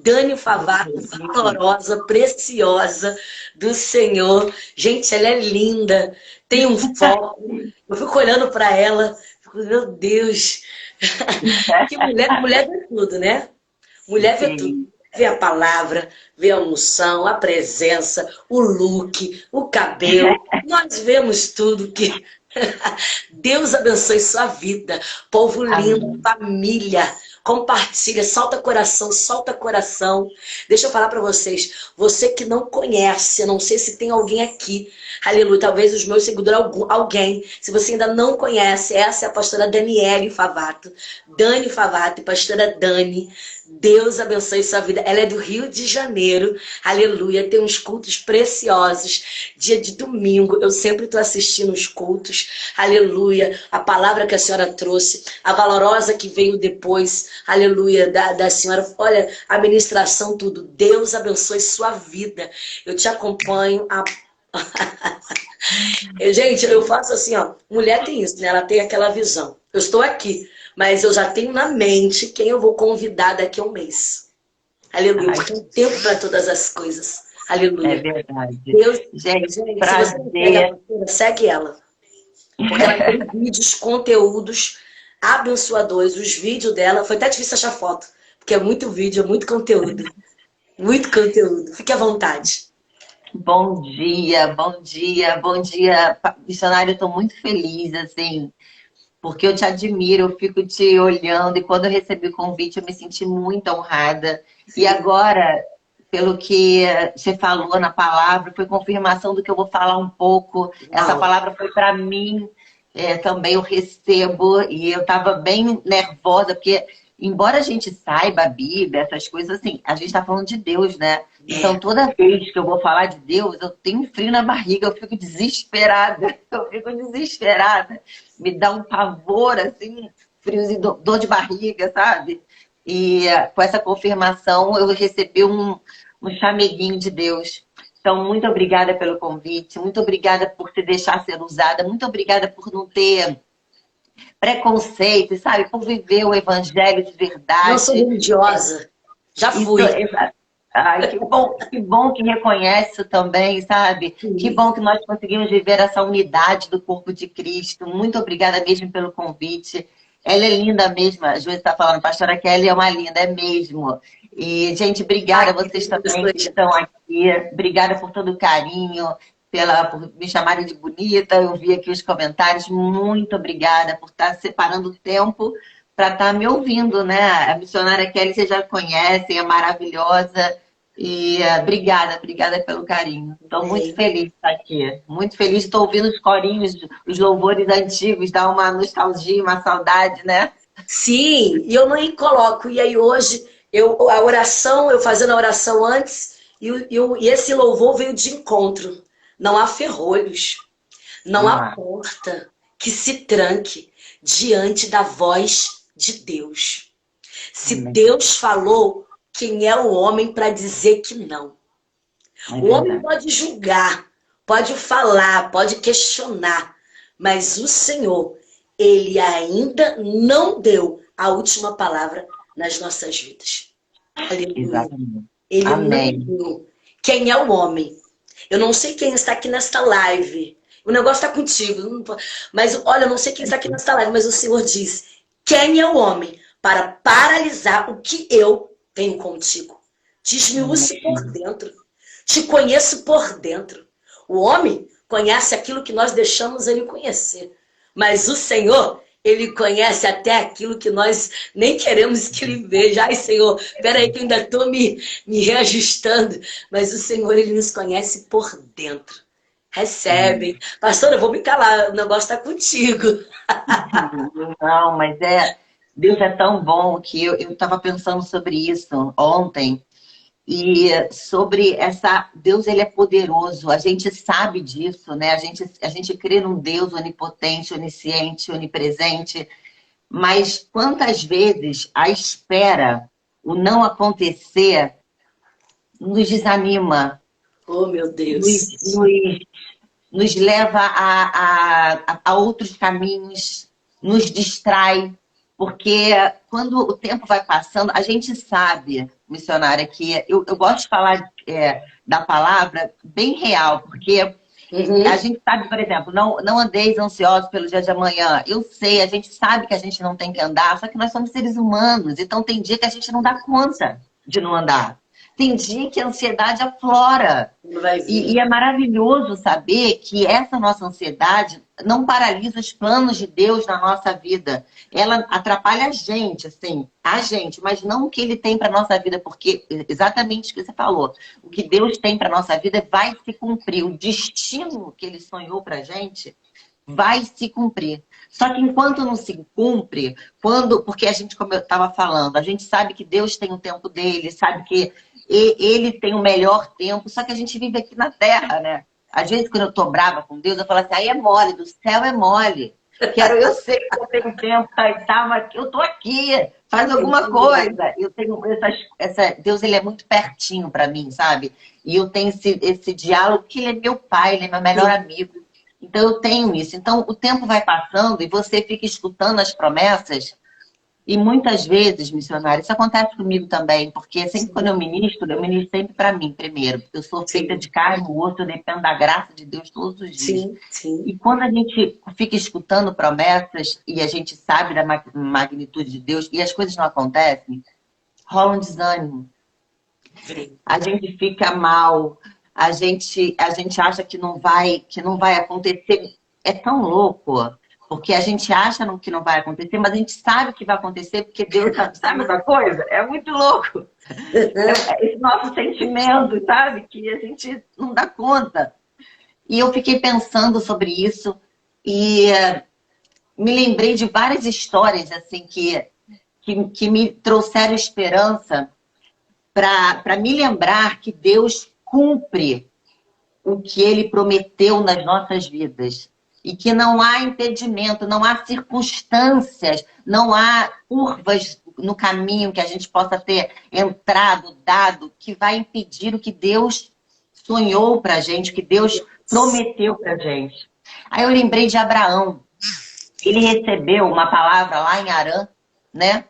Dani Favato, valorosa, preciosa do Senhor. Gente, ela é linda, tem um foco. Eu fico olhando para ela, fico, meu Deus, que mulher vê tudo, né? Mulher vê tudo. Sim. Vê a palavra, vê a unção, a presença, o look, o cabelo. Nós vemos tudo que Deus abençoe sua vida. Povo lindo, Amém. família. Compartilha, solta coração, solta coração. Deixa eu falar para vocês. Você que não conhece, eu não sei se tem alguém aqui. Aleluia. Talvez os meus seguidores, alguém. Se você ainda não conhece, essa é a pastora Daniele Favato. Dani Favato, pastora Dani. Deus abençoe sua vida. Ela é do Rio de Janeiro. Aleluia. Tem uns cultos preciosos. Dia de domingo. Eu sempre estou assistindo os cultos. Aleluia. A palavra que a senhora trouxe. A valorosa que veio depois. Aleluia. Da senhora. Olha, a ministração, tudo. Deus abençoe sua vida. Eu te acompanho. Gente, eu faço assim, ó. Mulher tem isso, né? Ela tem aquela visão. Eu estou aqui. Mas eu já tenho na mente quem eu vou convidar daqui a um mês. Aleluia. Ai, Porque tem tempo para todas as coisas. é Aleluia. verdade. Deus, Gente, gente, se você não segue a prazer. pastora, segue ela. Porque ela tem vídeos, conteúdos abençoadores. Os vídeos dela, foi até difícil achar foto. Porque é muito vídeo, é muito conteúdo. Muito conteúdo. Fique à vontade. Bom dia, bom dia, bom dia. Missionário, eu estou muito feliz, assim, porque eu te admiro, eu fico te olhando, e quando eu recebi o convite, eu me senti muito honrada. E Sim. agora, pelo que você falou na palavra, foi confirmação do que eu vou falar um pouco. Essa Uau. palavra foi para mim, também eu recebo, e eu estava bem nervosa, porque, embora a gente saiba a Bíblia, essas coisas assim, a gente está falando de Deus, né? Então, É. toda vez que eu vou falar de Deus, eu tenho frio na barriga, eu fico desesperada, eu fico desesperada. Me dá um pavor, assim, friozinho, dor de barriga, sabe? E com essa confirmação, eu recebi um chameguinho de Deus. Então, muito obrigada pelo convite, muito obrigada por se deixar ser usada, muito obrigada por não ter preconceito, sabe? Por viver o evangelho de Não sou verdade. religiosa. Já Isso, fui. ai, que bom que reconhece isso também, sabe? Que Sim. bom que nós conseguimos viver essa unidade do corpo de Cristo. Muito obrigada mesmo pelo convite. Ela é linda mesmo, a Ju está falando, pastora Kelly é uma linda, é mesmo. E, gente, obrigada Ai, a vocês também abençoe, que gente. estão aqui. Obrigada por todo o carinho, por me chamarem de bonita. Eu vi aqui os comentários. Muito obrigada por estar separando o tempo para estar me ouvindo, né? A missionária Kelly, vocês já conhecem, é maravilhosa. E obrigada pelo carinho. Estou muito Amém. feliz de estar aqui. Muito feliz, estou ouvindo os corinhos, os louvores antigos, dá uma nostalgia, uma saudade, né? Sim, e eu nem coloco. E aí hoje, a oração, eu fazendo a oração antes, e esse louvor veio de encontro. Não há ferrolhos, não Não há há. porta que se tranque diante da voz de Deus. Se Amém. Deus falou, quem é o homem para dizer que não? É O homem verdade. pode julgar, pode falar, pode questionar, mas o Senhor, ele ainda não deu a última palavra nas nossas vidas. Aleluia. Exatamente. Ele não Amém. deu. Quem é o homem? Eu não sei quem está aqui nesta live. O negócio está contigo. Mas olha, eu não sei quem está aqui nesta live, mas o Senhor diz: quem é o homem para paralisar o que eu tenho contigo? Desmiúce por Amém. dentro. Te conheço por dentro. O homem conhece aquilo que nós deixamos ele conhecer. Mas o Senhor, ele conhece até aquilo que nós nem queremos que ele veja. Ai, Senhor, peraí que eu ainda estou me reajustando. Mas o Senhor, ele nos conhece por dentro. Recebe. Pastor, eu vou me calar, o negócio está contigo. Não, mas Deus é tão bom que eu estava pensando sobre isso ontem. E sobre Deus, ele é poderoso, a gente sabe disso, né? A gente crê num Deus onipotente, onisciente, onipresente, mas quantas vezes a espera, o não acontecer, nos desanima, Oh, meu nos, Deus. nos, nos leva a outros caminhos, nos distrai. Porque quando o tempo vai passando, a gente sabe, missionária, que eu gosto de falar da palavra bem real, porque a Uhum. gente sabe, por exemplo, não andeis ansiosos pelo dia de amanhã. Eu sei, a gente sabe que a gente não tem que andar, só que nós somos seres humanos, então tem dia que a gente não dá conta de não andar. Tem dia que a ansiedade aflora. Não vai E vir. é maravilhoso saber que essa nossa ansiedade não paralisa os planos de Deus na nossa vida. Ela atrapalha a gente, assim, a gente, mas não o que ele tem para nossa vida, porque exatamente o que você falou. O que Deus tem para nossa vida vai se cumprir. O destino que ele sonhou para a gente vai se cumprir. Só que enquanto não se cumpre, porque a gente, como eu estava falando, a gente sabe que Deus tem o tempo dele, sabe que ele tem o melhor tempo, só que a gente vive aqui na Terra, né? Às vezes, quando eu tô brava com Deus, eu falo assim, aí é mole, do céu é mole. Eu sei que eu tenho tempo, tá, e tal, mas eu tô aqui, faz alguma coisa. Eu tenho Deus, ele é muito pertinho para mim, sabe? E eu tenho esse diálogo, que ele é meu pai, ele é meu melhor amigo. Então eu tenho isso. Então o tempo vai passando e você fica escutando as promessas. E muitas vezes, missionário, isso acontece comigo também, porque sempre quando eu ministro sempre para mim primeiro. Eu sou feita Sim, de carne e osso, eu dependo da graça de Deus todos os dias. sim, sim. E quando a gente fica escutando promessas e a gente sabe da magnitude de Deus e as coisas não acontecem, rola um desânimo. Sim. A gente fica mal, a gente acha que não vai acontecer. É tão louco, porque a gente acha que não vai acontecer, mas a gente sabe que vai acontecer, porque Deus sabe essa coisa? É muito louco. Esse nosso sentimento, sabe? Que a gente não dá conta. E eu fiquei pensando sobre isso e me lembrei de várias histórias assim que me trouxeram esperança para me lembrar que Deus cumpre o que ele prometeu nas nossas vidas. E que não há impedimento, não há circunstâncias, não há curvas no caminho que a gente possa ter entrado, dado, que vai impedir o que Deus sonhou para a gente, o que Deus prometeu para a gente. Aí eu lembrei de Abraão. Ele recebeu uma palavra lá em Harã, né?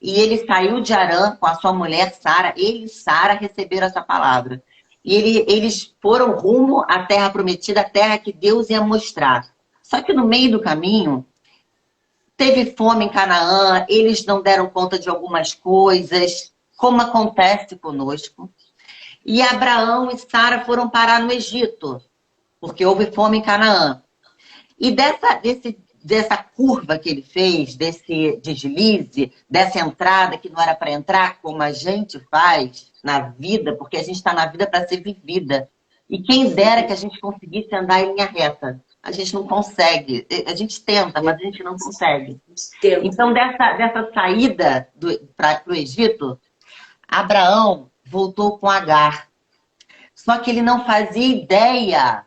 E ele saiu de Harã com a sua mulher Sara. Ele e Sara receberam essa palavra. E eles foram rumo à terra prometida, a terra que Deus ia mostrar. Só que no meio do caminho, teve fome em Canaã, eles não deram conta de algumas coisas, como acontece conosco. E Abraão e Sara foram parar no Egito, porque houve fome em Canaã. E dessa curva que ele fez, desse deslize, dessa entrada que não era para entrar, como a gente faz na vida, porque a gente está na vida para ser vivida. E quem dera que a gente conseguisse andar em linha reta. A gente não consegue. A gente tenta, mas a gente não consegue. Tenta. Então, dessa saída para o Egito, Abraão voltou com Agar. Só que ele não fazia ideia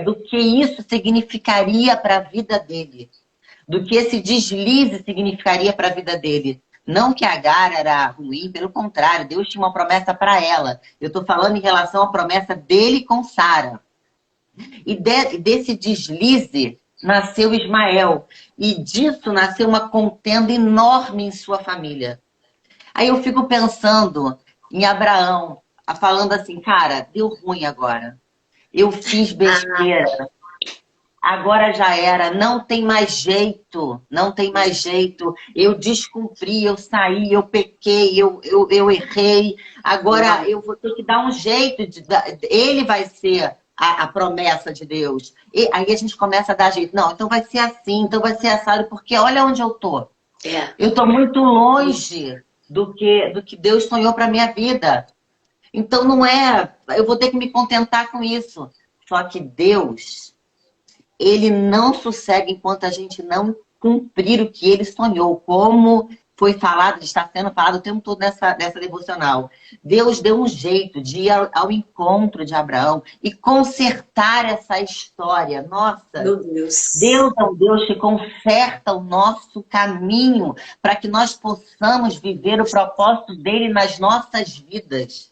do que isso significaria para a vida dele. Do que esse deslize significaria para a vida dele. Não que Agar era ruim, pelo contrário, Deus tinha uma promessa para ela. Eu estou falando em relação à promessa dele com Sara. E desse deslize nasceu Ismael. E disso nasceu uma contenda enorme em sua família. Aí eu fico pensando em Abraão, falando assim, cara, deu ruim agora. Eu fiz besteira. Agora já era, não tem mais jeito, não tem mais jeito. Eu descumpri, eu saí, eu pequei, eu errei. Agora eu vou ter que dar um jeito. Ele vai ser a promessa de Deus. E aí a gente começa a dar jeito. Não, então vai ser assim, então vai ser assado, porque olha onde eu tô. Eu tô muito longe do que Deus sonhou para minha vida. Então não é, eu vou ter que me contentar com isso. Só que Deus, ele não sossega enquanto a gente não cumprir o que ele sonhou, como foi falado, está sendo falado o tempo todo nessa devocional. Deus deu um jeito de ir ao encontro de Abraão e consertar essa história. Nossa, Meu Deus. Deus é um Deus que conserta o nosso caminho para que nós possamos viver o propósito dele nas nossas vidas.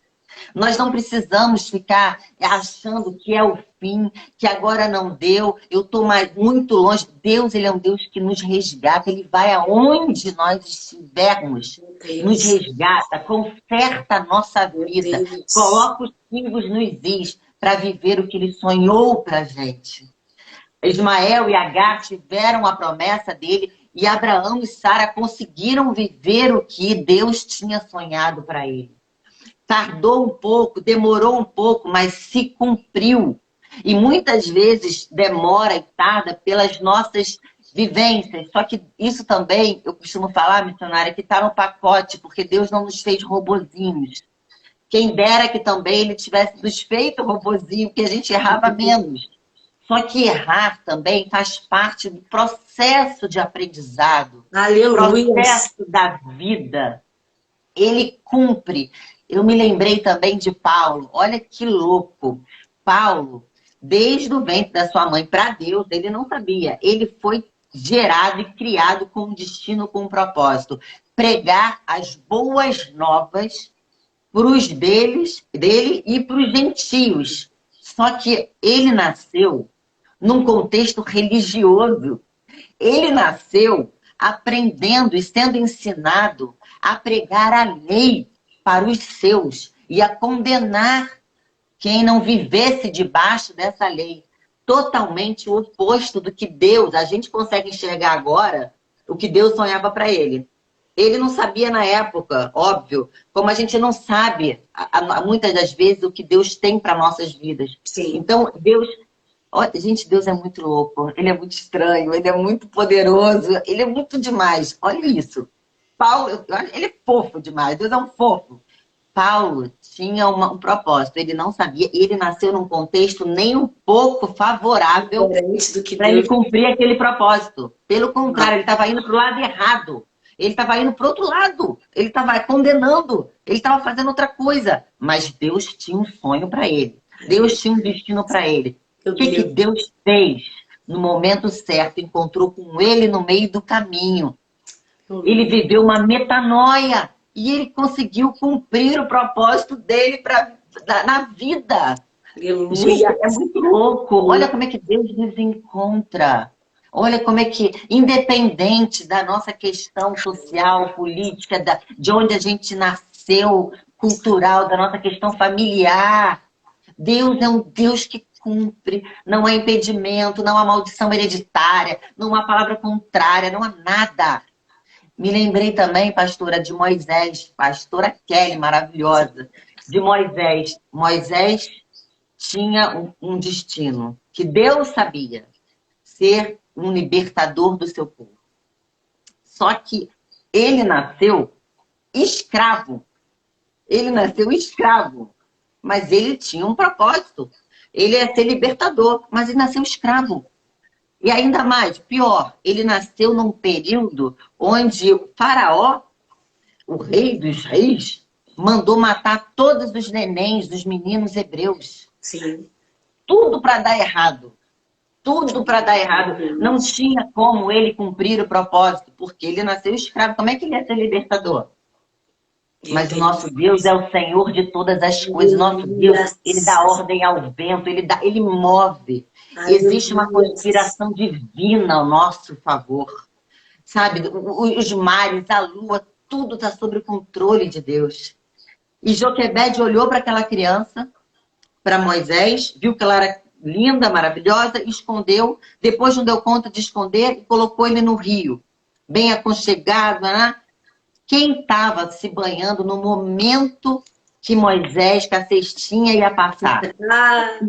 Nós não precisamos ficar achando que é o fim, que agora não deu, eu estou muito longe. Deus, ele é um Deus que nos resgata, ele vai aonde nós estivermos, nos resgata, conserta a nossa vida, coloca os pingos nos is para viver o que ele sonhou para a gente. Ismael e Agar tiveram a promessa dele e Abraão e Sara conseguiram viver o que Deus tinha sonhado para ele. Tardou um pouco, demorou um pouco, mas se cumpriu. E muitas vezes demora e tarda pelas nossas vivências. Só que isso também, eu costumo falar, missionária, que está no pacote, porque Deus não nos fez robozinhos. Quem dera que também ele tivesse nos feito robozinho, que a gente errava menos. Só que errar também faz parte do processo de aprendizado. Aleluia. Processo da vida. Ele cumpre. Eu me lembrei também de Paulo. Olha que louco. Paulo, desde o ventre da sua mãe para Deus, ele não sabia. Ele foi gerado e criado com um destino, com um propósito. Pregar as boas novas para os dele e para os gentios. Só que ele nasceu num contexto religioso. Ele nasceu aprendendo e sendo ensinado a pregar a lei para os seus e a condenar quem não vivesse debaixo dessa lei. Totalmente o oposto do que Deus, a gente consegue enxergar agora, o que Deus sonhava para ele. Ele não sabia na época, óbvio, como a gente não sabe, muitas das vezes, o que Deus tem para nossas vidas. Sim. Então, Deus... Gente, Deus é muito louco, ele é muito estranho, ele é muito poderoso, ele é muito demais. Olha isso. Paulo, ele é fofo demais, Deus é um fofo. Paulo tinha um propósito, ele não sabia, ele nasceu num contexto nem um pouco favorável para ele cumprir aquele propósito. Pelo contrário, ele estava indo para o lado errado. Ele estava indo para o outro lado. Ele estava condenando. Ele estava fazendo outra coisa. Mas Deus tinha um sonho para ele. Deus tinha um destino para ele. O que Deus fez? No momento certo, encontrou com ele no meio do caminho. Ele viveu uma metanoia. E ele conseguiu cumprir o propósito dele na vida. Gente, é muito louco. Olha como é que Deus nos encontra. Olha como é que, independente da nossa questão social, política, de onde a gente nasceu, cultural, da nossa questão familiar, Deus é um Deus que cumpre. Não há impedimento, não há maldição hereditária, não há palavra contrária, não há nada. Me lembrei também, pastora, de Moisés, pastora Kelly, maravilhosa, de Moisés. Moisés tinha um destino, que Deus sabia, ser um libertador do seu povo. Só que ele nasceu escravo. Ele nasceu escravo, mas ele tinha um propósito. Ele ia ser libertador, mas ele nasceu escravo. E ainda mais, pior, ele nasceu num período onde o faraó, o rei dos reis, mandou matar todos os nenéns dos meninos hebreus. Sim. Tudo para dar errado. Tudo para dar errado. Não tinha como ele cumprir o propósito, porque ele nasceu escravo. Como é que ele ia ser libertador? Mas o nosso Deus é o Senhor de todas as coisas. Nosso Deus, ele dá ordem ao vento, ele move. Existe uma conspiração divina ao nosso favor. Sabe, os mares, a lua, tudo está sob o controle de Deus. E Joquebede olhou para aquela criança, para Moisés, viu que ela era linda, maravilhosa, escondeu. Depois não deu conta de esconder e colocou ele no rio. Bem aconchegado, né? Quem estava se banhando no momento que Moisés, com a cestinha, ia passar?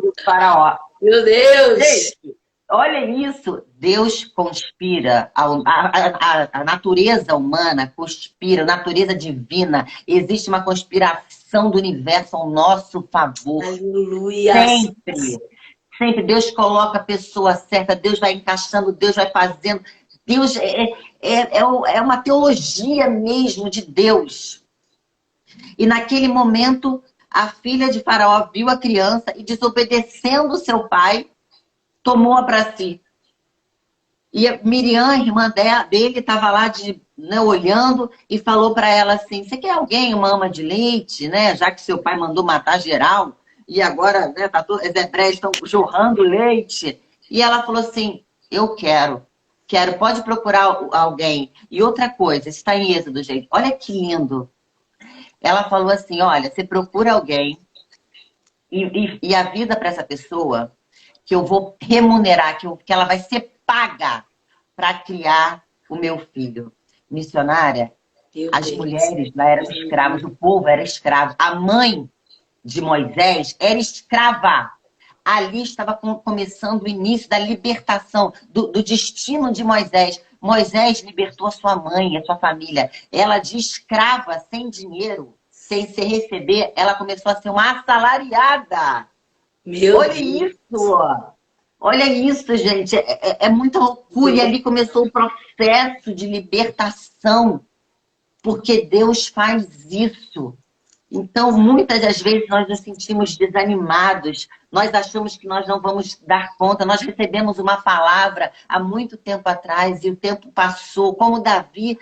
O faraó. Meu Deus! Olha isso. Deus conspira. A natureza humana conspira, a natureza divina. Existe uma conspiração do universo ao nosso favor. Aleluia! Sempre. Sempre Deus coloca a pessoa certa. Deus vai encaixando, Deus vai fazendo. Deus é uma teologia mesmo de Deus. E naquele momento, a filha de Faraó viu a criança e, desobedecendo seu pai, tomou-a para si. E a Miriam, irmã dele, estava lá né, olhando e falou para ela assim: você quer alguém, uma ama de leite, né? Já que seu pai mandou matar geral e agora né, as hebreias estão jorrando leite. E ela falou assim: eu quero, pode procurar alguém. E outra coisa, está em Êxodo, gente, olha que lindo. Ela falou assim: olha, você procura alguém e avisa para essa pessoa que eu vou remunerar, que ela vai ser paga para criar o meu filho. Missionária, Meu as Deus. mulheres lá eram escravas, o povo era escravo. A mãe de Moisés era escrava. Ali estava começando o início da libertação, do destino de Moisés. Moisés libertou a sua mãe, a sua família. Ela de escrava, sem dinheiro, sem se receber, ela começou a ser uma assalariada. Meu Olha Deus. isso! Olha isso, gente. É muita loucura. E ali começou o processo de libertação, porque Deus faz isso. Então, muitas das vezes nós nos sentimos desanimados, nós achamos que nós não vamos dar conta. Nós recebemos uma palavra há muito tempo atrás e o tempo passou. Como Davi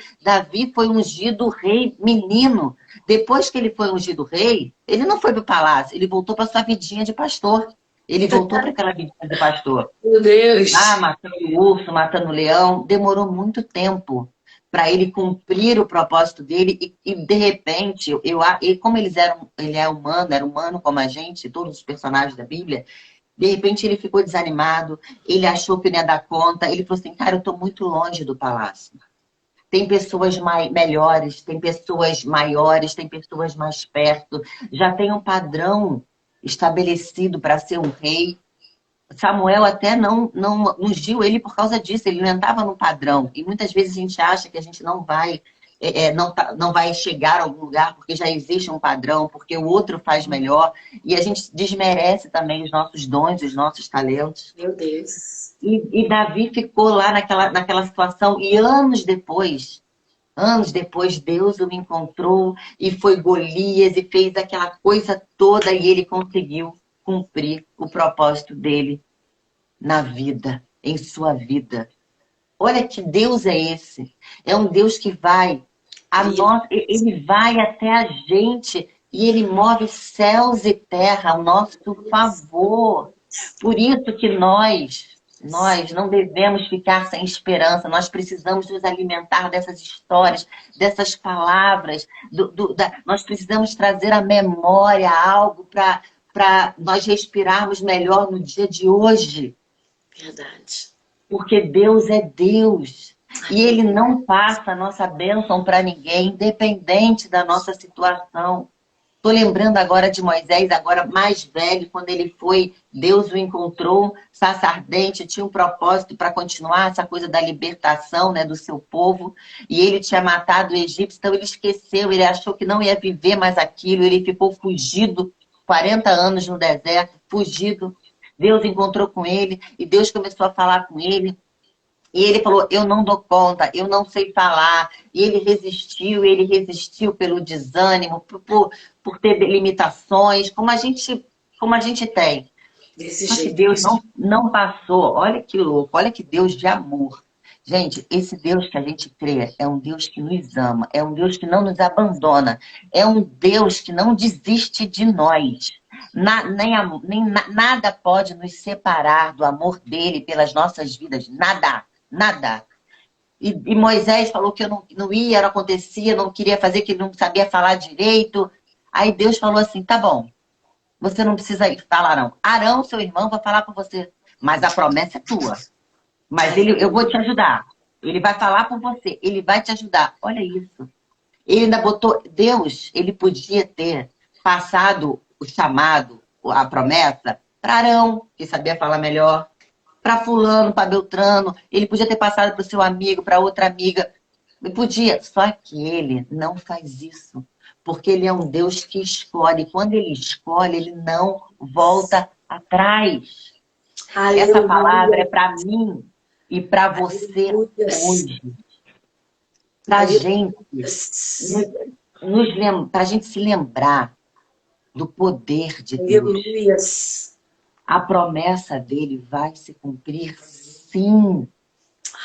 foi ungido rei menino. Depois que ele foi ungido rei, ele não foi para o palácio, ele voltou para sua vidinha de pastor. Ele voltou para aquela vidinha de pastor. Meu Ah, Deus. matando o urso, matando o leão. Demorou muito tempo para ele cumprir o propósito dele e de repente, e como ele era humano como a gente, todos os personagens da Bíblia, de repente ele ficou desanimado, ele achou que não ia dar conta, ele falou assim, cara, eu estou muito longe do palácio. Tem pessoas melhores, tem pessoas maiores, tem pessoas mais perto, já tem um padrão estabelecido para ser um rei. Samuel até não ungiu ele por causa disso, ele não estava no padrão. E muitas vezes a gente acha que a gente não vai, não vai chegar a algum lugar porque já existe um padrão, porque o outro faz melhor. E a gente desmerece também os nossos dons, os nossos talentos. Meu Deus. E Davi ficou lá naquela situação, e anos depois, Deus o encontrou e foi Golias e fez aquela coisa toda e ele conseguiu cumprir o propósito dele na vida, em sua vida. Olha que Deus é esse. É um Deus que vai, ele vai até a gente e ele move céus e terra ao nosso favor. Por isso que nós não devemos ficar sem esperança, nós precisamos nos alimentar dessas histórias, dessas palavras, nós precisamos trazer à memória algo para nós respirarmos melhor no dia de hoje. Verdade. Porque Deus é Deus. E Ele não passa a nossa bênção para ninguém, independente da nossa situação. Estou lembrando agora de Moisés, agora mais velho, quando ele foi, Deus o encontrou, sarça ardente, tinha um propósito para continuar essa coisa da libertação, né, do seu povo. E ele tinha matado o egípcio, então ele esqueceu, ele achou que não ia viver mais aquilo, ele ficou fugido, 40 anos no deserto, fugido. Deus encontrou com ele e Deus começou a falar com ele. E ele falou, eu não dou conta, eu não sei falar. E ele resistiu pelo desânimo, por ter limitações, como a gente tem. Desse Só que jeito. Deus não passou. Olha que louco, olha que Deus de amor. Gente, esse Deus que a gente crê é um Deus que nos ama, é um Deus que não nos abandona, é um Deus que não desiste de nós. Nada pode nos separar do amor dele pelas nossas vidas. Nada, nada. E Moisés falou que eu não ia, não acontecia, não queria fazer, que ele não sabia falar direito. Aí Deus falou assim, tá bom, você não precisa ir falar não. Arão, seu irmão, vai falar com você. Mas a promessa é tua. Mas eu vou te ajudar. Ele vai falar por você. Ele vai te ajudar. Olha isso. Ele ainda botou... Deus, ele podia ter passado o chamado, a promessa, para Arão, que sabia falar melhor, para fulano, para Beltrano. Ele podia ter passado para o seu amigo, para outra amiga. Ele podia. Só que ele não faz isso. Porque ele é um Deus que escolhe. Quando ele escolhe, ele não volta atrás. Essa palavra é para mim e para você hoje. Para a gente se lembrar do poder de Deus. Aleluias. A promessa dele vai se cumprir, sim.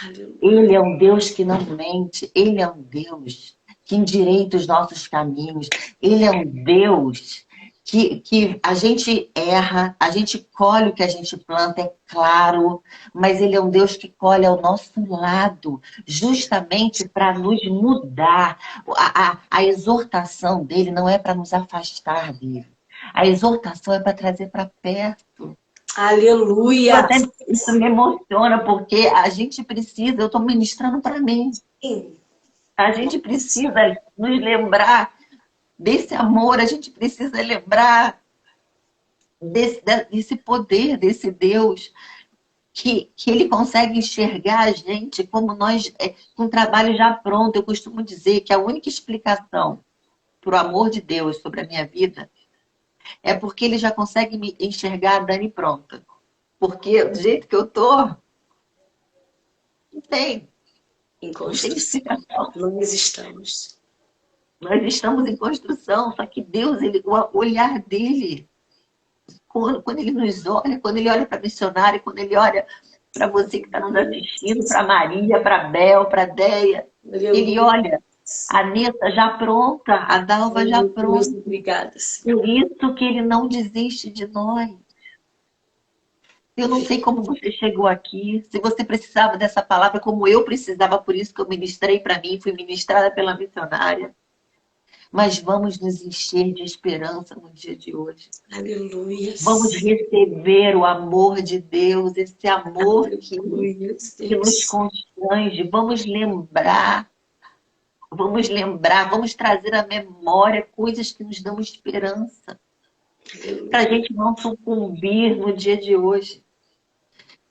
Aleluia. Ele é um Deus que não mente. Ele é um Deus que endireita os nossos caminhos. Ele é um Deus que a gente erra, a gente colhe o que a gente planta, é claro, mas Ele é um Deus que colhe ao nosso lado, justamente para nos mudar. A exortação dele não é para nos afastar dele. A exortação é para trazer para perto. Aleluia. Até isso me emociona, porque a gente precisa, eu estou ministrando para mim, Sim. a gente precisa nos lembrar desse amor, a gente precisa lembrar desse poder, desse Deus, que ele consegue enxergar a gente como nós, com um trabalho já pronto. Eu costumo dizer que a única explicação para o amor de Deus sobre a minha vida é porque ele já consegue me enxergar a Dani pronta. Porque do jeito que eu tô, não tem. Em Não tem construção. explicação. Nós estamos. Nós estamos em construção, só que Deus, o olhar dele, quando ele nos olha, quando ele olha para a missionária, quando ele olha para você que está nos assistindo, para Maria, para Bel, para Deia, ele Aleluia. olha a Nessa já pronta, a Dalva já Deus, pronta. obrigada, Senhor. Por isso que ele não desiste de nós. Eu não sei como você chegou aqui, se você precisava dessa palavra, como eu precisava, por isso que eu ministrei para mim, fui ministrada pela missionária. Mas vamos nos encher de esperança no dia de hoje. Aleluia. Vamos receber o amor de Deus, esse amor Aleluia, que nos Deus. constrange. Vamos trazer à memória coisas que nos dão esperança, para a gente não sucumbir no dia de hoje.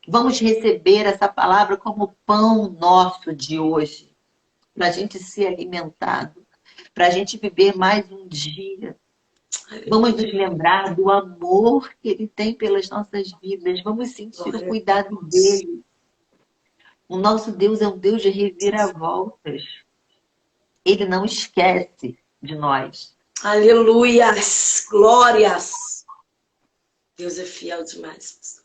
Vamos receber essa palavra como pão nosso de hoje, para a gente ser alimentado, para a gente viver mais um dia. Vamos nos lembrar do amor que Ele tem pelas nossas vidas. Vamos sentir o cuidado dEle. O nosso Deus é um Deus de reviravoltas. Ele não esquece de nós. Aleluias. Glórias. Deus é fiel demais, pastor.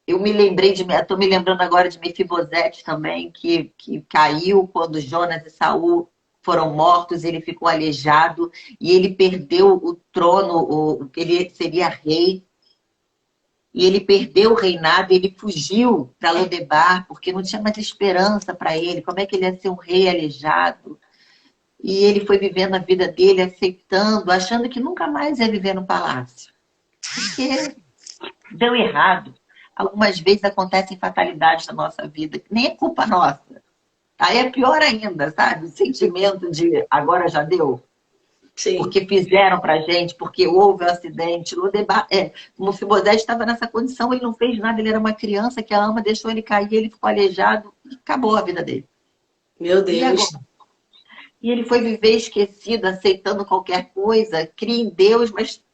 Eu me lembrei estou me lembrando agora de Mefibosete também, que caiu quando Jonas e Saul foram mortos, ele ficou aleijado e ele perdeu o trono, ele seria rei. E ele perdeu o reinado, ele fugiu para Lodebar, porque não tinha mais esperança para ele. Como é que ele ia ser um rei aleijado? E ele foi vivendo a vida dele, aceitando, achando que nunca mais ia viver no palácio. Porque deu errado. Algumas vezes acontecem fatalidades na nossa vida, que nem é culpa nossa. Aí é pior ainda, sabe? O sentimento de agora já deu. Sim. Porque fizeram pra gente, porque houve um acidente. O Mefibosete estava nessa condição, ele não fez nada, ele era uma criança que a ama deixou ele cair, ele ficou aleijado e acabou a vida dele. Meu Deus. E ele foi viver esquecido, aceitando qualquer coisa, cria em Deus, mas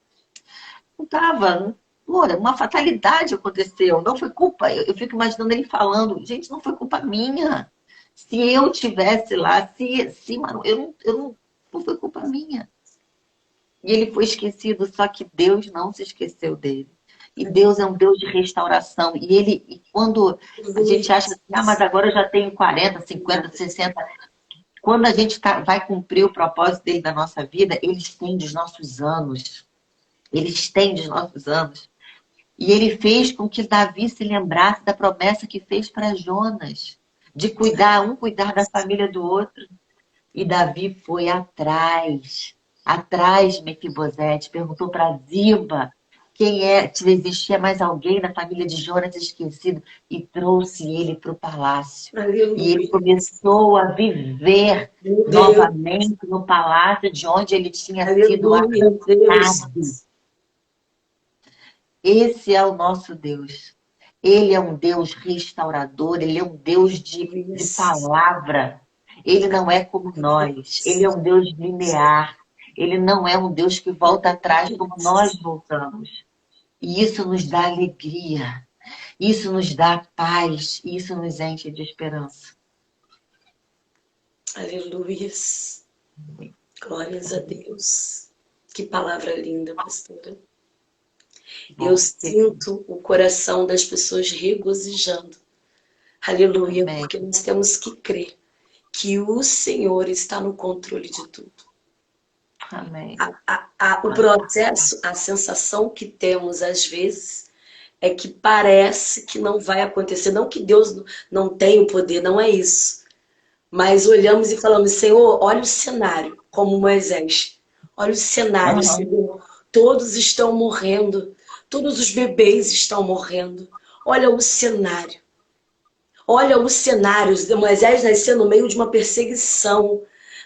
não estava. Uma fatalidade aconteceu, não foi culpa. Eu fico imaginando ele falando, gente, não foi culpa minha. Se eu tivesse lá, mano, não foi culpa minha. E ele foi esquecido, só que Deus não se esqueceu dele. E Deus é um Deus de restauração. E quando a gente acha assim, mas agora eu já tenho 40, 50, 60. Quando a gente vai cumprir o propósito dele na nossa vida, ele estende os nossos anos. Ele estende os nossos anos. E ele fez com que Davi se lembrasse da promessa que fez para Jonas, de cuidar da família do outro. E Davi foi atrás de Mefibosete, perguntou para Ziba se existia mais alguém na família de Jonas esquecido, e trouxe ele para o palácio. Aleluia. E ele começou a viver novamente no palácio de onde ele tinha sido arrancado. Esse é o nosso Deus. Ele é um Deus restaurador, ele é um Deus de palavra. Ele não é como nós. Ele é um Deus linear. Ele não é um Deus que volta atrás como nós voltamos. E isso nos dá alegria. Isso nos dá paz. Isso nos enche de esperança. Aleluia. Glórias a Deus. Que palavra linda, pastora. Eu sinto o coração das pessoas regozijando Aleluia, Amém. porque nós temos que crer que o Senhor está no controle de tudo. Amém. O processo, a sensação que temos às vezes é que parece que não vai acontecer. Não que Deus não tenha o poder, não é isso. Mas olhamos e falamos, Senhor, olha o cenário, como Moisés. Olha o cenário, Senhor. Todos estão morrendo. Todos os bebês estão morrendo. Olha o cenário. Olha o cenário. Moisés nasceu no meio de uma perseguição.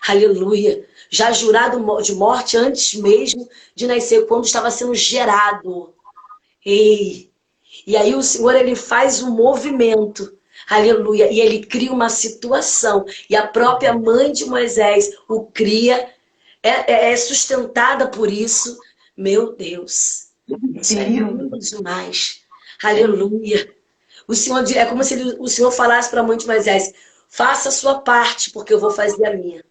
Aleluia. Já jurado de morte antes mesmo de nascer, quando estava sendo gerado. Ei! E aí o Senhor, ele faz um movimento. Aleluia. E ele cria uma situação. E a própria mãe de Moisés o cria. É sustentada por isso. Meu Deus. Isso é lindo demais. Aleluia. O Senhor, é como se o Senhor falasse para a mãe de Moisés: faça a sua parte, porque eu vou fazer a minha.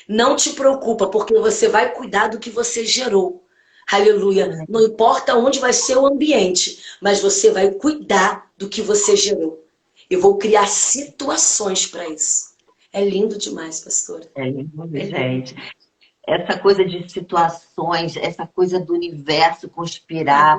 Não te preocupa, porque você vai cuidar do que você gerou. Aleluia. Não importa onde vai ser o ambiente, mas você vai cuidar do que você gerou. Eu vou criar situações para isso. É lindo demais, pastora. É lindo, gente. Essa coisa de situações, essa coisa do universo conspirar.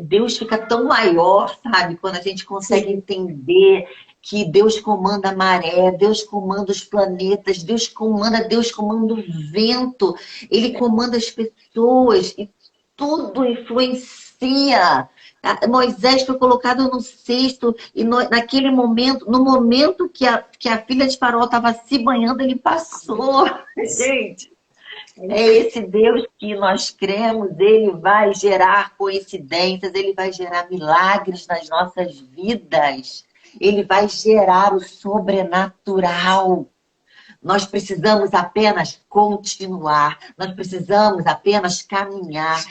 Deus fica tão maior, sabe? Quando a gente consegue entender que Deus comanda a maré, Deus comanda os planetas, Deus comanda o vento, Ele comanda as pessoas e tudo influencia. Moisés foi colocado no cesto e naquele momento, no momento que a filha de Faraó estava se banhando, ele passou. Gente, é esse Deus que nós cremos, ele vai gerar coincidências, ele vai gerar milagres nas nossas vidas, ele vai gerar o sobrenatural. Nós precisamos apenas continuar, nós precisamos apenas caminhar.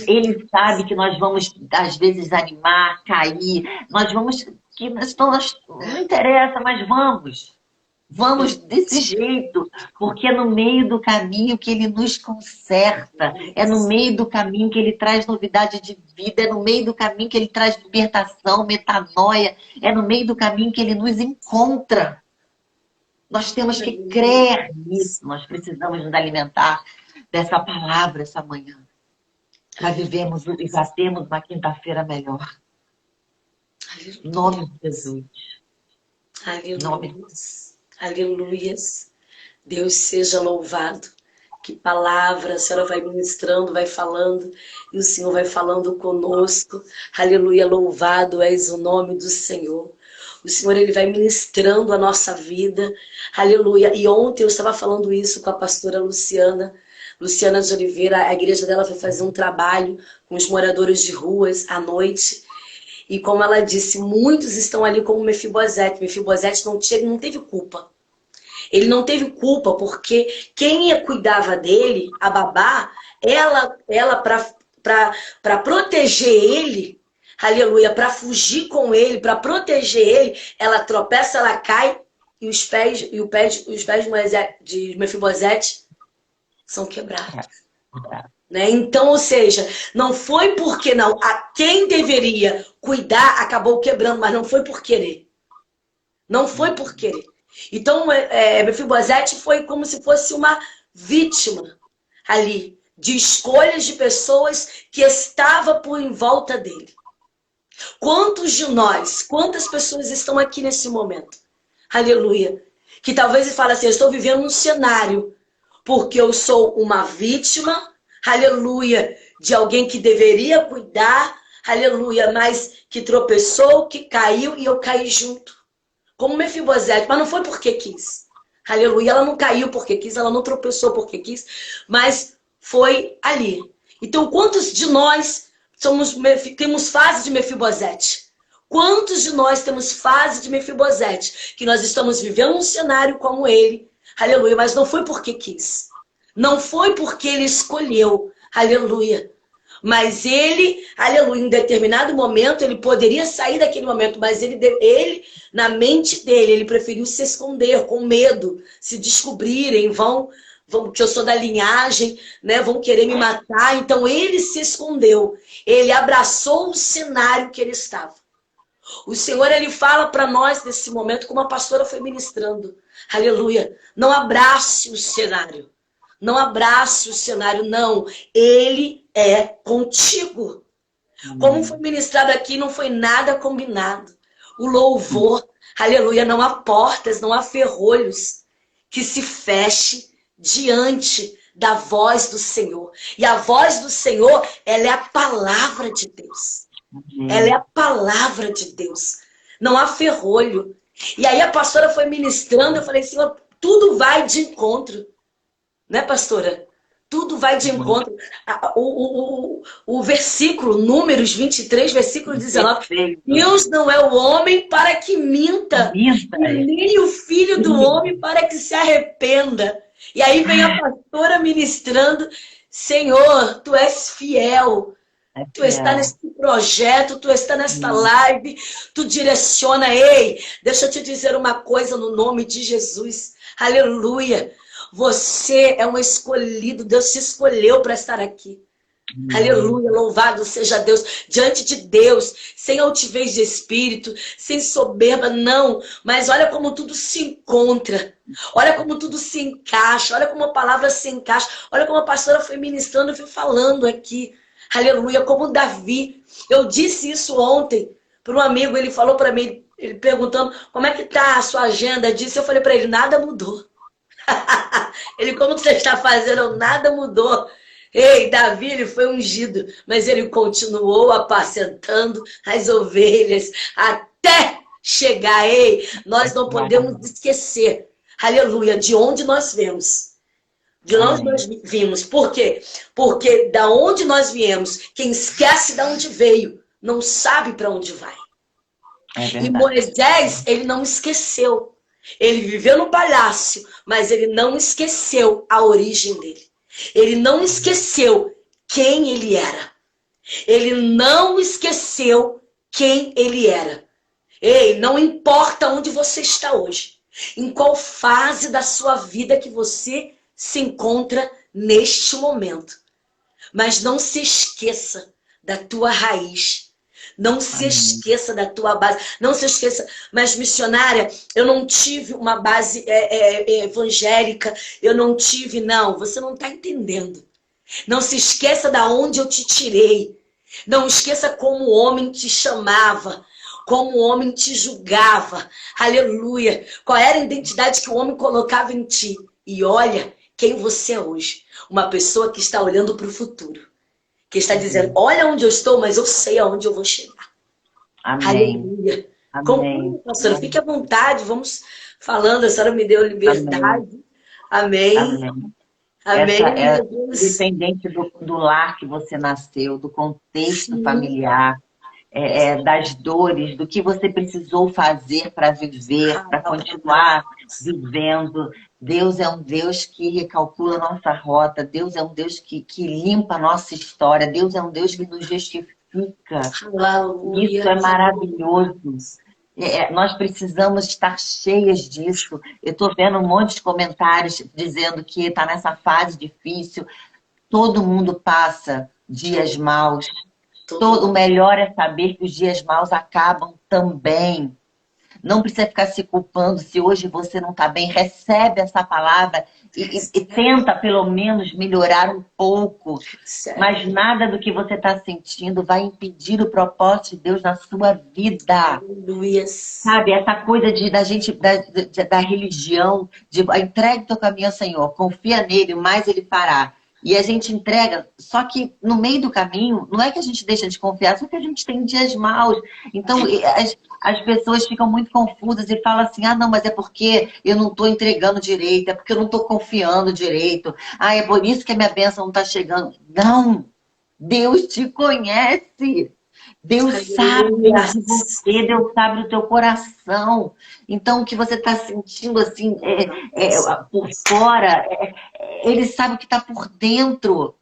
Ele sabe que nós vamos, às vezes, desanimar, cair, não interessa, mas vamos. Vamos desse jeito, porque é no meio do caminho que ele nos conserta, é no meio do caminho que ele traz novidade de vida, é no meio do caminho que ele traz libertação, metanoia, é no meio do caminho que ele nos encontra. Nós temos que crer nisso, nós precisamos nos alimentar dessa palavra essa manhã, para vivermos e já termos uma quinta-feira melhor. Em nome de Jesus. Aleluia. Aleluias. Deus seja louvado. Que palavra a senhora vai ministrando, vai falando, e o Senhor vai falando conosco. Aleluia, louvado és o nome do Senhor. O Senhor, ele vai ministrando a nossa vida. Aleluia. E ontem eu estava falando isso com a pastora Luciana de Oliveira. A igreja dela foi fazer um trabalho com os moradores de ruas à noite. E como ela disse, muitos estão ali como Mefibosete. Mefibosete não teve culpa. Ele não teve culpa porque quem cuidava dele, a babá, ela para proteger ele, aleluia, para fugir com ele, para proteger ele, ela tropeça, ela cai e os pés de Mefibosete são quebrados. Né? Então, ou seja, não foi porque não. A quem deveria cuidar acabou quebrando, mas não foi por querer. Não foi por querer. Então, Mefibosete foi como se fosse uma vítima ali de escolhas de pessoas que estavam por em volta dele. Quantos de nós, quantas pessoas estão aqui nesse momento? Aleluia. Que talvez ele fale assim, eu estou vivendo um cenário porque eu sou uma vítima, aleluia, de alguém que deveria cuidar, aleluia, mas que tropeçou, que caiu e eu caí junto. Como Mefibosete, mas não foi porque quis. Aleluia, ela não caiu porque quis, ela não tropeçou porque quis, mas foi ali. Então, quantos de nós temos fase de Mefibosete? Quantos de nós temos fase de Mefibosete? Que nós estamos vivendo um cenário como ele, aleluia, mas não foi porque quis. Não foi porque ele escolheu, aleluia. Mas ele, aleluia, em determinado momento, ele poderia sair daquele momento, mas ele na mente dele, ele preferiu se esconder com medo, se descobrirem, vão que eu sou da linhagem, né, vão querer me matar. Então ele se escondeu, ele abraçou o cenário que ele estava. O Senhor, Ele fala para nós nesse momento, como a pastora foi ministrando. Aleluia. Não abrace o cenário. Não abrace o cenário, não. Ele é contigo. Como foi ministrado aqui, não foi nada combinado. O louvor, aleluia, não há portas, não há ferrolhos que se feche diante da voz do Senhor. E a voz do Senhor, ela é a palavra de Deus. Ela é a palavra de Deus. Não há ferrolho. E aí a pastora foi ministrando, eu falei, Senhor, tudo vai de encontro. Né, pastora? Tudo vai de encontro. O versículo, Números 23, versículo 19. Deus não é o homem para que minta, e nem o filho do homem para que se arrependa. E aí vem a pastora ministrando, Senhor, tu és fiel. Tu está nesse projeto, tu está nesta live, tu direciona. Ei, deixa eu te dizer uma coisa no nome de Jesus. Aleluia. Você é um escolhido, Deus te escolheu para estar aqui. Aleluia, louvado seja Deus. Diante de Deus, sem altivez de espírito, sem soberba, não. Mas olha como tudo se encontra. Olha como tudo se encaixa. Olha como a palavra se encaixa. Olha como a pastora foi ministrando e foi falando aqui. Aleluia, como Davi. Eu disse isso ontem para um amigo, ele falou para mim, ele perguntando como é que tá a sua agenda disso. Eu falei para ele, nada mudou. Ele, como você está fazendo? Nada mudou. Ei, Davi, ele foi ungido, mas ele continuou apacentando as ovelhas até chegar. Ei, nós não podemos esquecer, aleluia, de onde nós viemos. De onde nós vimos. Por quê? Porque da onde nós viemos, quem esquece de onde veio, não sabe para onde vai. E Moisés, ele não esqueceu. Ele viveu no palácio, mas ele não esqueceu a origem dele. Ele não esqueceu quem ele era. Ele não esqueceu quem ele era. Ei, não importa onde você está hoje, em qual fase da sua vida que você se encontra neste momento. Mas não se esqueça da tua raiz. Não se esqueça da tua base. Não se esqueça. Mas, missionária, eu não tive uma base evangélica. Eu não tive, não. Você não está entendendo. Não se esqueça da onde eu te tirei. Não esqueça como o homem te chamava. Como o homem te julgava. Aleluia. Qual era a identidade que o homem colocava em ti. E olha quem você é hoje. Uma pessoa que está olhando para o futuro. Que está dizendo, olha onde eu estou, mas eu sei aonde eu vou chegar. Amém. Aleluia. Conclua, pastora, fique à vontade, vamos falando, a senhora me deu liberdade. Amém. Amém. Amém. Independente do lar que você nasceu, do contexto familiar, das dores, do que você precisou fazer para viver, para continuar vivendo. Deus é um Deus que recalcula a nossa rota. Deus é um Deus que limpa a nossa história. Deus é um Deus que nos justifica. Aleluia. Isso é maravilhoso. Nós precisamos estar cheias disso. Eu estou vendo um monte de comentários dizendo que está nessa fase difícil. Todo mundo passa dias maus. O melhor é saber que os dias maus acabam também. Não precisa ficar se culpando se hoje você não está bem. Recebe essa palavra e tenta pelo menos melhorar um pouco. Mas nada do que você está sentindo vai impedir o propósito de Deus na sua vida. Sabe, essa coisa da religião, entregue teu caminho ao Senhor, confia nele, mais ele fará. E a gente entrega, só que no meio do caminho, não é que a gente deixa de confiar, só que a gente tem dias maus. Então, as pessoas ficam muito confusas e falam assim, não, mas é porque eu não estou entregando direito, é porque eu não estou confiando direito. É por isso que a minha bênção não está chegando. Não! Deus te conhece! Deus sabe de você, Deus sabe do teu coração. Então, o que você está sentindo assim, por fora, Ele sabe o que está por dentro.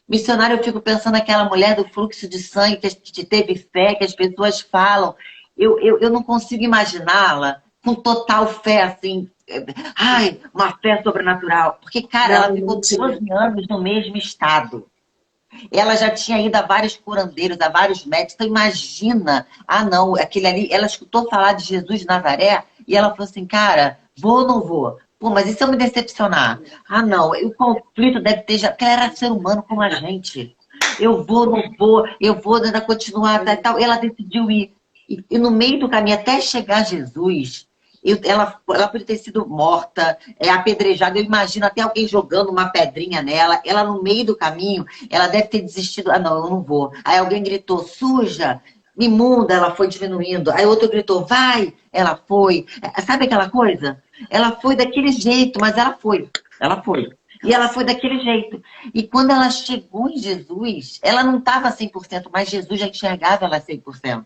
Missionário, eu fico pensando naquela mulher do fluxo de sangue que teve fé, que as pessoas falam. Eu não consigo imaginá-la com total fé, assim, uma fé sobrenatural. Porque, cara, ela ficou 12 anos no mesmo estado. Ela já tinha ido a vários curandeiros, a vários médicos. Então imagina, não, aquele ali, ela escutou falar de Jesus de Nazaré e ela falou assim, cara, vou ou não vou? Pô, mas e se eu me decepcionar? Não, o conflito deve ter já, porque ela era ser humano como a gente. Eu vou, não vou, eu vou ainda continuar, tal. Ela decidiu ir. E no meio do caminho, até chegar a Jesus, ela podia ter sido morta, apedrejada. Eu imagino até alguém jogando uma pedrinha nela. Ela, no meio do caminho, ela deve ter desistido. Não, eu não vou. Aí alguém gritou, suja, imunda, ela foi diminuindo. Aí outro gritou, vai, ela foi. Sabe aquela coisa? Ela foi daquele jeito, mas ela foi. Ela foi. E ela foi daquele jeito. E quando ela chegou em Jesus, ela não estava 100%, mas Jesus já enxergava ela 100%.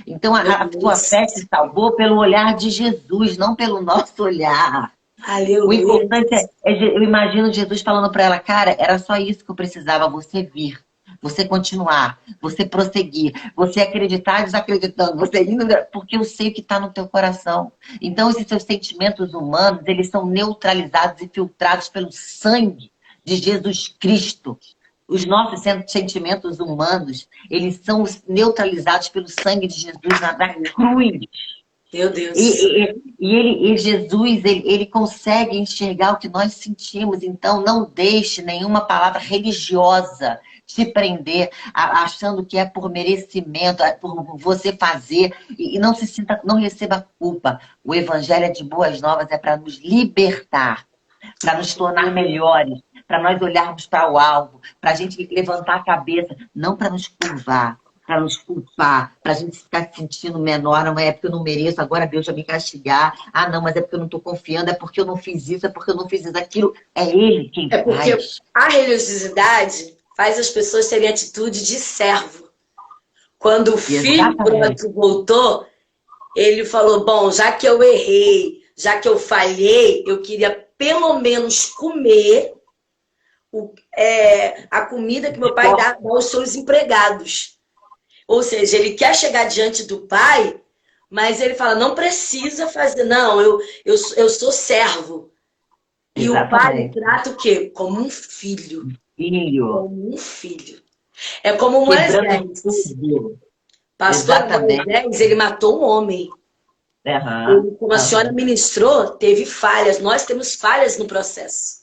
Então a sua fé se salvou pelo olhar de Jesus, não pelo nosso olhar. Aleluia. O importante eu imagino Jesus falando para ela, cara, era só isso que eu precisava, você vir. Você continuar, você prosseguir, você acreditar desacreditando, você indo, porque eu sei o que está no teu coração. Então, esses seus sentimentos humanos, eles são neutralizados e filtrados pelo sangue de Jesus Cristo. Os nossos sentimentos humanos, eles são neutralizados pelo sangue de Jesus na cruz. Meu Deus. E Jesus, ele consegue enxergar o que nós sentimos. Então, não deixe nenhuma palavra religiosa te prender, achando que é por merecimento, por você fazer. E não se sinta, não receba culpa. O evangelho é de boas novas, é para nos libertar, para nos tornar melhores, para nós olharmos para o alvo, para a gente levantar a cabeça, não para nos curvar, para nos culpar, para a gente ficar se sentindo menor, não é porque eu não mereço, agora Deus vai me castigar. Não, mas é porque eu não estou confiando, é porque eu não fiz isso, é porque eu não fiz isso, aquilo. É Ele quem faz. É porque a religiosidade faz as pessoas terem atitude de servo. Quando o filho pródigo voltou, ele falou, bom, já que eu errei, já que eu falhei, eu queria pelo menos comer a comida que meu pai dá aos seus empregados. Ou seja, ele quer chegar diante do pai, mas ele fala, não precisa fazer, não, eu sou servo. E o pai trata o quê? Como um filho. Como um filho. É como Moisés. Pastor Moisés, ele matou um homem. Ele, como a senhora ministrou, teve falhas. Nós temos falhas no processo.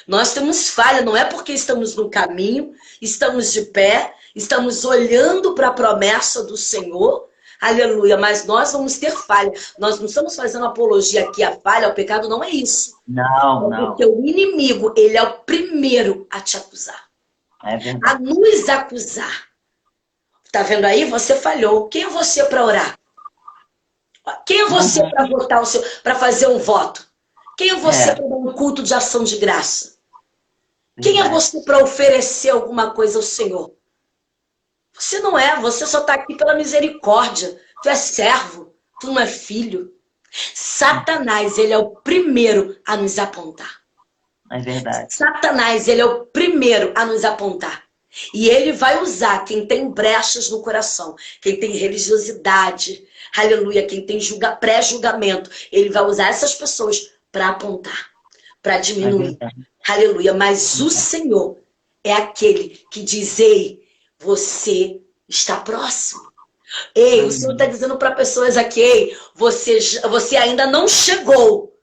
Nós temos falha, não é porque estamos no caminho, estamos de pé, estamos olhando para a promessa do Senhor, aleluia, mas nós vamos ter falha. Nós não estamos fazendo apologia aqui à falha, ao pecado, não é isso. Não. Porque o inimigo, ele é o primeiro a te acusar. A nos acusar. Tá vendo aí? Você falhou. Quem é você para orar? Quem é você para votar para fazer um voto? Quem é você para dar um culto de ação de graça? Quem é você para oferecer alguma coisa ao Senhor? Você não é, você só está aqui pela misericórdia. Tu é servo, tu não é filho. Satanás, ele é o primeiro a nos apontar. É verdade. Satanás, ele é o primeiro a nos apontar. E ele vai usar quem tem brechas no coração, quem tem religiosidade, aleluia, quem tem pré-julgamento. Ele vai usar essas pessoas para apontar, para diminuir. Aleluia. Mas o Senhor é aquele que diz, ei, você está próximo. Ei, o Senhor está dizendo para pessoas aqui, ei, você ainda não chegou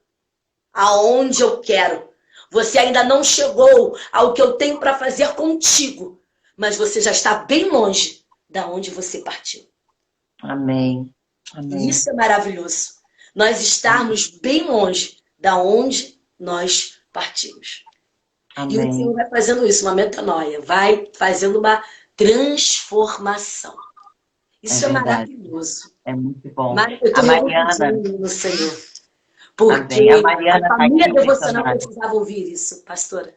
aonde eu quero. Você ainda não chegou ao que eu tenho para fazer contigo. Mas você já está bem longe da onde você partiu. Amém. Isso é maravilhoso. Nós estarmos bem longe da onde nós partimos. Amém. E o Senhor vai fazendo isso, uma metanoia. Vai fazendo uma transformação. Isso é maravilhoso. É muito bom. Eu estou no Senhor. Porque a família devocional precisava ouvir isso, pastora.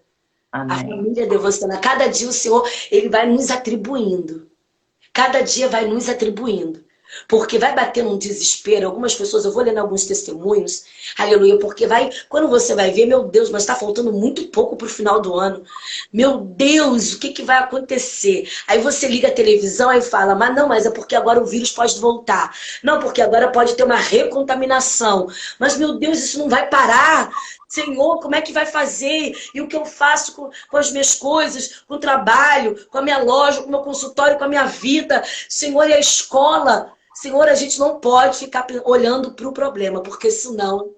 Amém. A família devocional. Cada dia o Senhor, ele vai nos atribuindo. Cada dia vai nos atribuindo. Porque vai bater um desespero. Algumas pessoas, eu vou lendo alguns testemunhos, aleluia, porque quando você vai ver, meu Deus, mas está faltando muito pouco para o final do ano. Meu Deus, o que vai acontecer? Aí você liga a televisão e fala, mas é porque agora o vírus pode voltar. Não, porque agora pode ter uma recontaminação. Mas, meu Deus, isso não vai parar. Senhor, como é que vai fazer? E o que eu faço com as minhas coisas, com o trabalho, com a minha loja, com o meu consultório, com a minha vida? Senhor, e a escola? Senhor, a gente não pode ficar olhando para o problema, porque senão...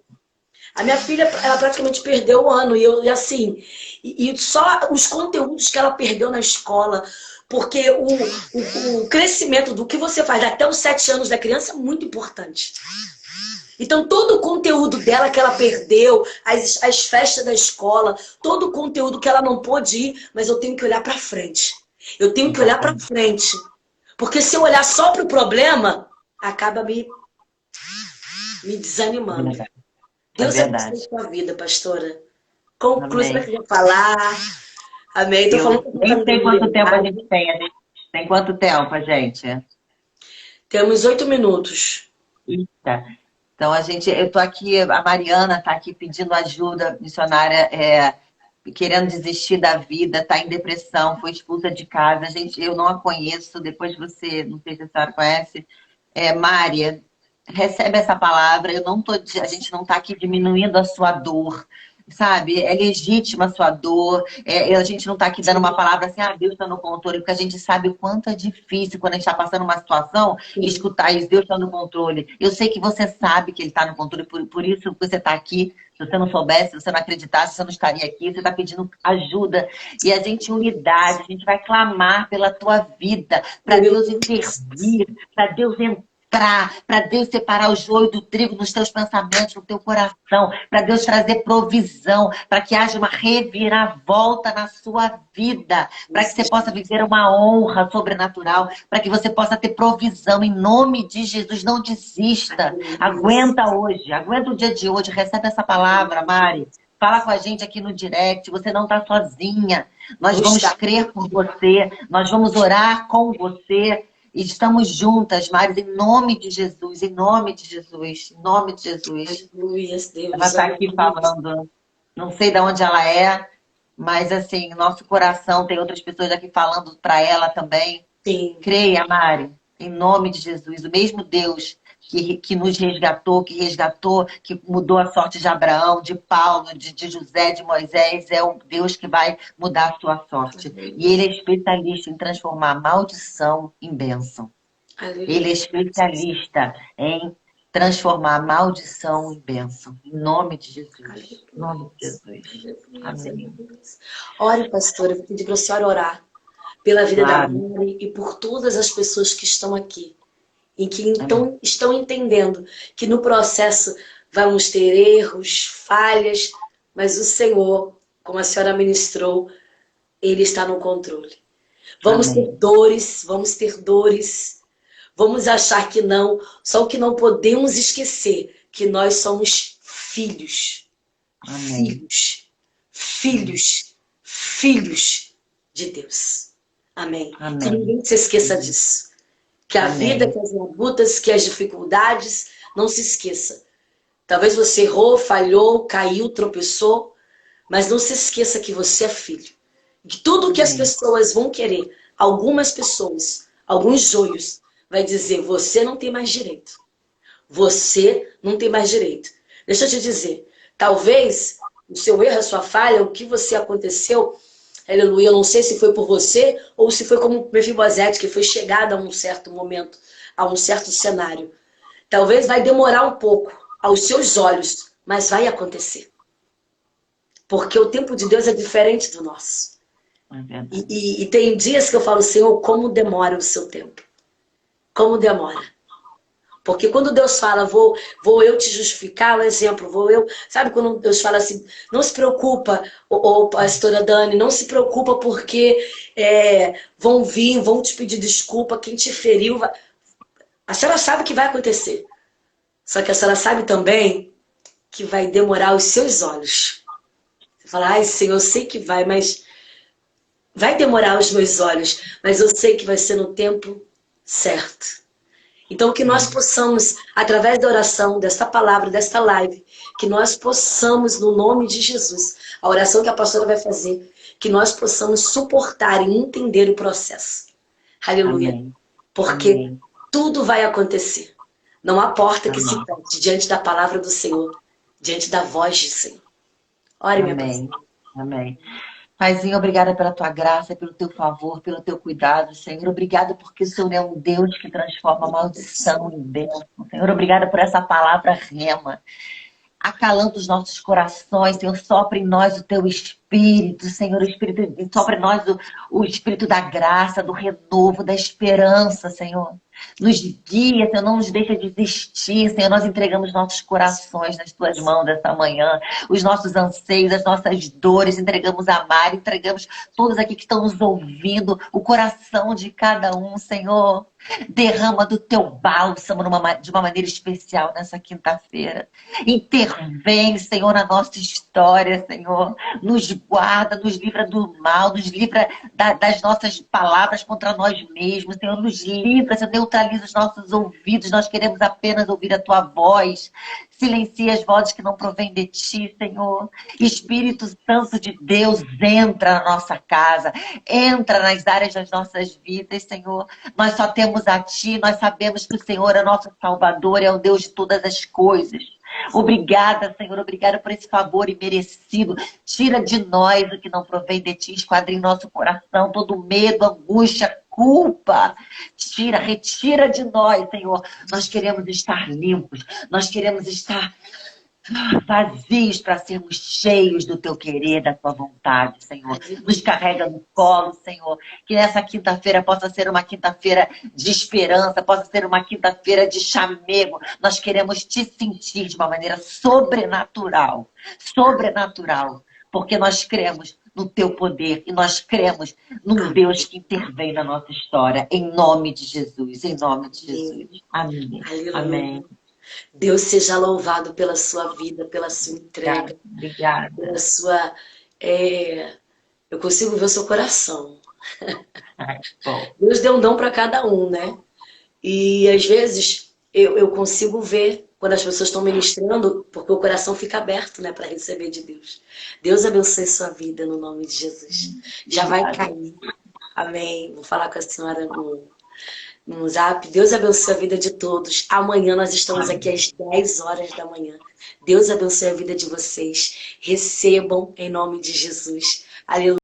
A minha filha, ela praticamente perdeu o ano, e só os conteúdos que ela perdeu na escola, porque o crescimento do que você faz até os 7 anos da criança é muito importante. Então, todo o conteúdo dela que ela perdeu, as festas da escola, todo o conteúdo que ela não pôde ir, mas eu tenho que olhar para frente. Eu tenho que olhar para frente. Porque se eu olhar só para o problema, acaba me desanimando. Deus abençoe a sua vida, pastora. Conclui, se você quiser falar. Amém. Tô falando nem sei quanto tempo a gente tem. A gente tem quanto tempo, gente? Temos 8 minutos. Eita. Então, eu tô aqui, a Mariana tá aqui pedindo ajuda, missionária, querendo desistir da vida, tá em depressão, foi expulsa de casa. Gente, eu não a conheço, depois você, não sei se a senhora conhece. Mária, recebe essa palavra, a gente não tá aqui diminuindo a sua dor, sabe? É legítima a sua dor, a gente não tá aqui dando uma palavra assim, Deus está no controle, porque a gente sabe o quanto é difícil quando a gente está passando uma situação e escutar isso, Deus está no controle. Eu sei que você sabe que Ele está no controle, por isso que você está aqui. Se você não soubesse, se você não acreditasse, você não estaria aqui, você está pedindo ajuda. E a gente, unidade, a gente vai clamar pela tua vida, para Deus intervir, para Deus entrar, para Deus separar o joio do trigo nos teus pensamentos, no teu coração, para Deus trazer provisão, para que haja uma reviravolta na sua vida, para que você possa viver uma honra sobrenatural, para que você possa ter provisão em nome de Jesus. Não desista, aguenta hoje, aguenta o dia de hoje, recebe essa palavra, Mari. Fala com a gente aqui no direct, você não está sozinha. Nós vamos crer por você, nós vamos orar com você. E estamos juntas, Mari, em nome de Jesus, em nome de Jesus, em nome de Jesus. Aleluia, Deus. Ela está aqui falando, não sei de onde ela é, mas assim, nosso coração tem outras pessoas aqui falando para ela também. Sim. Creia, Mari, em nome de Jesus, o mesmo Deus que nos resgatou, que mudou a sorte de Abraão, de Paulo, de José, de Moisés, é o Deus que vai mudar a sua sorte. E Ele é especialista em transformar maldição em bênção. Ele é especialista em transformar maldição em bênção. Em nome de Jesus. Em nome de Jesus. Amém. Ore, pastora, eu vou pedir para a senhora orar pela vida da Mari e por todas as pessoas que estão aqui. E que então estão entendendo que no processo vamos ter erros, falhas, mas o Senhor, como a senhora ministrou, Ele está no controle. Vamos ter dores, vamos achar que não, só o que não podemos esquecer, que nós somos filhos. Filhos de Deus. Amém. Que ninguém se esqueça disso. Que a vida, que as labutas, que as dificuldades, não se esqueça. Talvez você errou, falhou, caiu, tropeçou, mas não se esqueça que você é filho. Que tudo que as pessoas vão querer, algumas pessoas, alguns joios, vai dizer, você não tem mais direito. Você não tem mais direito. Deixa eu te dizer, talvez o seu erro, a sua falha, o que você aconteceu, aleluia, eu não sei se foi por você ou se foi como Mefibosete, que foi chegado a um certo momento, a um certo cenário. Talvez vai demorar um pouco aos seus olhos, mas vai acontecer. Porque o tempo de Deus é diferente do nosso. E tem dias que eu falo, Senhor, como demora o seu tempo? Como demora? Porque quando Deus fala, vou eu te justificar, um exemplo, sabe quando Deus fala assim, não se preocupa, pastora Dani, não se preocupa porque vão vir, vão te pedir desculpa, quem te feriu, a senhora sabe que vai acontecer. Só que a senhora sabe também que vai demorar os seus olhos. Você fala, ai Senhor, eu sei que vai, mas vai demorar os meus olhos, mas eu sei que vai ser no tempo certo. Então, que nós possamos, através da oração, desta palavra, desta live, que nós possamos, no nome de Jesus, a oração que a pastora vai fazer, que nós possamos suportar e entender o processo. Aleluia. Amém. Porque tudo vai acontecer. Não há porta que se feche diante da palavra do Senhor, diante da voz do Senhor. Ore, minha Amém. parceira. Amém. Paizinho, obrigada pela tua graça, pelo teu favor, pelo teu cuidado, Senhor. Obrigada porque o Senhor é um Deus que transforma maldição em bênção. Senhor, obrigada por essa palavra rema. Acalanta os nossos corações, Senhor, sopra em nós o teu Espírito, Senhor, o Espírito, sopra em nós o Espírito da graça, do renovo, da esperança, Senhor. Nos guia, Senhor, não nos deixa desistir, Senhor, nós entregamos nossos corações nas tuas mãos essa manhã, os nossos anseios, as nossas dores, entregamos a Mari, entregamos todos aqui que estão nos ouvindo, o coração de cada um, Senhor. Derrama do teu bálsamo de uma maneira especial nessa quinta-feira. Intervém, Senhor, na nossa história, Senhor. Nos guarda, nos livra do mal, nos livra das nossas palavras contra nós mesmos, Senhor. Nos livra, Senhor, neutraliza os nossos ouvidos. Nós queremos apenas ouvir a tua voz. Silencia as vozes que não provêm de ti, Senhor. Espírito Santo de Deus, entra na nossa casa, entra nas áreas das nossas vidas, Senhor. Nós só temos a ti, nós sabemos que o Senhor é nosso Salvador, é o Deus de todas as coisas. Obrigada, Senhor, obrigada por esse favor imerecido. Tira de nós o que não provém de ti, esquadrinha em nosso coração todo medo, angústia, culpa. Tira, retira de nós, Senhor. Nós queremos estar limpos, nós queremos estar vazios para sermos cheios do teu querer, da tua vontade, Senhor. Nos carrega no colo, Senhor. Que nessa quinta-feira possa ser uma quinta-feira de esperança, possa ser uma quinta-feira de chamego. Nós queremos te sentir de uma maneira sobrenatural. Sobrenatural. Porque nós cremos no teu poder e nós cremos num Deus que intervém na nossa história. Em nome de Jesus. Em nome de Jesus. Amém. Aleluia. Amém. Deus seja louvado pela sua vida, pela sua entrega. Obrigada. Pela sua... Eu consigo ver o seu coração. Bom. Deus deu um dom para cada um, né? E às vezes eu consigo ver quando as pessoas estão ministrando, porque o coração fica aberto, né, para receber de Deus. Deus abençoe sua vida no nome de Jesus. Já vai cair. Amém. Vou falar com a senhora no Zap. Deus abençoe a vida de todos. Amanhã nós estamos aqui às 10 horas da manhã. Deus abençoe a vida de vocês. Recebam em nome de Jesus. Aleluia.